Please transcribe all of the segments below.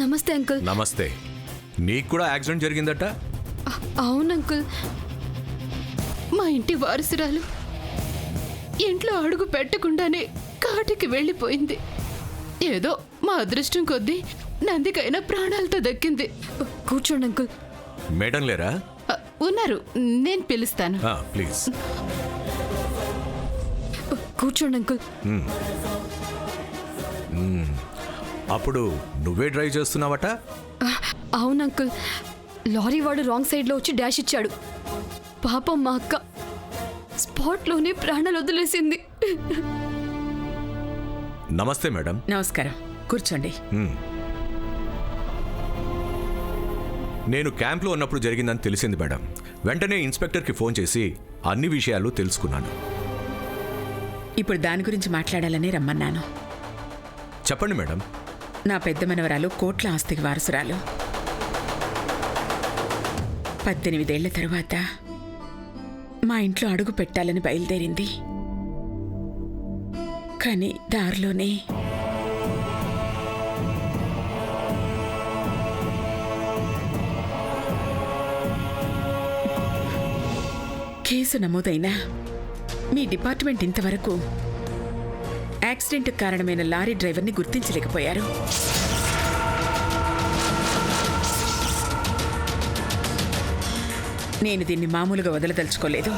నమస్తే అంకుల్. నమస్తే. నీకు కూడా యాక్సిడెంట్ జరిగిందట? అవును అంకుల్. మా ఇంటి వారసురాలు ఇంట్లో అడుగు పెట్టకుండానే కాటికి వెళ్ళిపోయింది. ఏదో మా అదృష్టం కొద్దీ నందికైనా ప్రాణాలతో దక్కింది. కూర్చోండి అంకుల్. మేడం లేరా? ఉన్నారు, నేను పిలుస్తాను. ప్లీజ్ కూర్చోండి అంకుల్. అప్పుడు నువ్వే డ్రైవ్ చేస్తున్నావట? అవును అంకుల్. లారీ వాడు రాంగ్ సైడ్లో వచ్చి డాష్ ఇచ్చాడు. పాపం మా అక్క స్పాట్లోనే ప్రాణాలు వదిలేసింది. నమస్తే మేడం. నమస్కారం, కూర్చోండి. నేను క్యాంప్లో ఉన్నప్పుడు జరిగిందని తెలిసింది మేడం. వెంటనే ఇన్స్పెక్టర్కి ఫోన్ చేసి అన్ని విషయాలు తెలుసుకున్నాను. ఇప్పుడు దాని గురించి మాట్లాడాలని రమ్మన్నాను. చెప్పండి మేడం. నా పెద్ద మనవరాలు కోట్ల ఆస్తికి వారసురాలు. 18 ఏళ్ల తరువాత మా ఇంట్లో అడుగు పెట్టాలని బయలుదేరింది. కానీ దారిలోనే కేసు నమోదైనా మీ డిపార్ట్మెంట్ ఇంతవరకు యాక్సిడెంట్ కారణమైన లారీ డ్రైవర్ని గుర్తించలేకపోయారు. నేను దీన్ని మామూలుగా వదలదలుచుకోలేదు.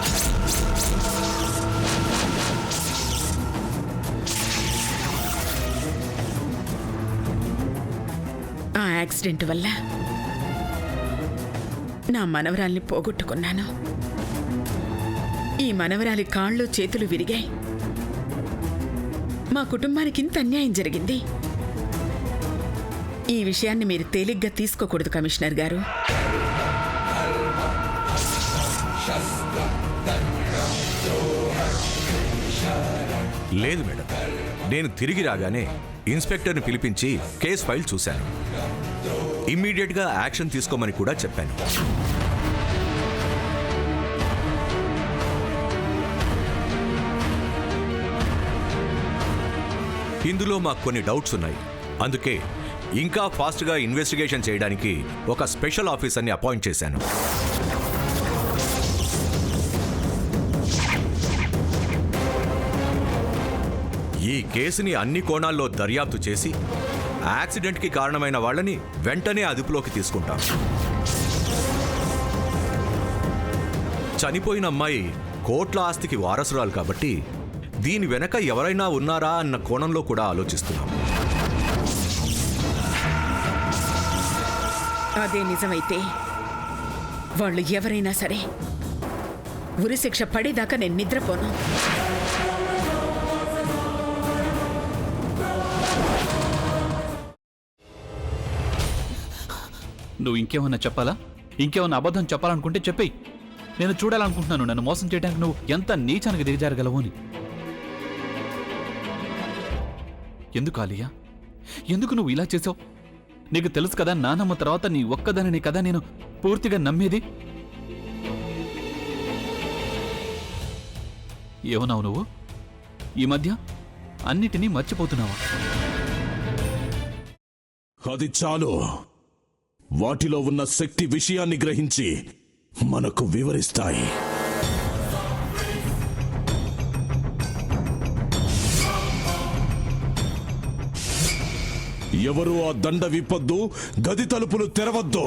ఆ యాక్సిడెంట్ వల్ల నా మనవరాల్ని పోగొట్టుకున్నాను. ఈ మనవరాలి కాళ్ళు చేతులు విరిగాయి. మా కుటుంబానికి ఇంత అన్యాయం జరిగింది. ఈ విషయాన్ని మీరు తేలిగ్గా తీసుకోకూడదు కమిషనర్ గారు. లేదు మేడం, నేను తిరిగి రాగానే ఇన్స్పెక్టర్ని పిలిపించి కేసు ఫైల్ చూశాను. ఇమ్మీడియట్గా యాక్షన్ తీసుకోమని కూడా చెప్పాను. ఇందులో మాకు కొన్ని డౌట్స్ ఉన్నాయి. అందుకే ఇంకా ఫాస్ట్గా ఇన్వెస్టిగేషన్ చేయడానికి ఒక స్పెషల్ ఆఫీసర్ని అపాయింట్ చేశాను. ఈ కేసుని అన్ని కోణాల్లో దర్యాప్తు చేసి యాక్సిడెంట్కి కారణమైన వాళ్ళని వెంటనే అదుపులోకి తీసుకుంటాం. చనిపోయిన అమ్మాయి కోట్ల ఆస్తికి వారసురాలు కాబట్టి దీని వెనక ఎవరైనా ఉన్నారా అన్న కోణంలో కూడా ఆలోచిస్తున్నాం. అదే నిజమైతే వాళ్ళు ఎవరైనా సరే ఉరిశిక్ష పడేదాకా నేను నిద్రపోను. నువ్వు ఇంకేమన్నా చెప్పాలా? ఇంకేమన్నా అబద్ధం చెప్పాలనుకుంటే చెప్పేయి. నేను చూడాలనుకుంటున్నాను నన్ను మోసం చేయడానికి నువ్వు ఎంత నీచానికి దిగజారగలవు అని. ఎందుకు ఆలియా, ఎందుకు నువ్వు ఇలా చేసావు? నీకు తెలుసు కదా నానమ్మ తర్వాత నీ ఒక్కదానిని కదా నేను పూర్తిగా నమ్మేది. ఏమన్నావు నువ్వు? ఈ మధ్య అన్నిటినీ మర్చిపోతున్నావా? అది చాలు. వాటిలో ఉన్న శక్తి విషయాన్ని గ్రహించి మనకు వివరిస్తాయి. ఎవరు ఆ దండ విప్పొద్దు, గది తలుపులు తెరవద్దు.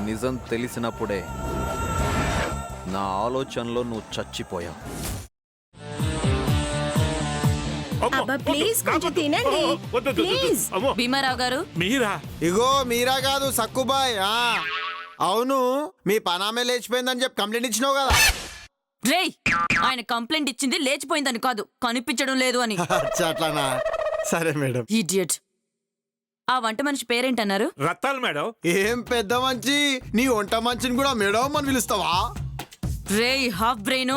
నిజం తెలిసినప్పుడే నా ఆలోచనలో నువ్వు చచ్చిపోయావు. భీమారావు గారు, మీరా? ఇగో మీరా కాదు, సక్కుబాయ్. అవును, మీ పనామే లేచిపోయిందని చెప్పి కంప్లైంట్ ఇచ్చినావు కదా. రేయ్ ఆయన కంప్లైంట్ ఇచ్చింది లేచిపోయిందని కాదు కనిపించడం లేదు అని. అచ్చా, అట్లానా? సరే మేడం. ఇడియట్. ఆ వంట మనిషి పేరేంటన్నారు? రత్తాలు మేడం. ఏం పెద్ద మంచి, నీ వంట మంచిని కూడా మేడం అని పిలుస్తావా? రేయ్ హాఫ్ బ్రెయిన్,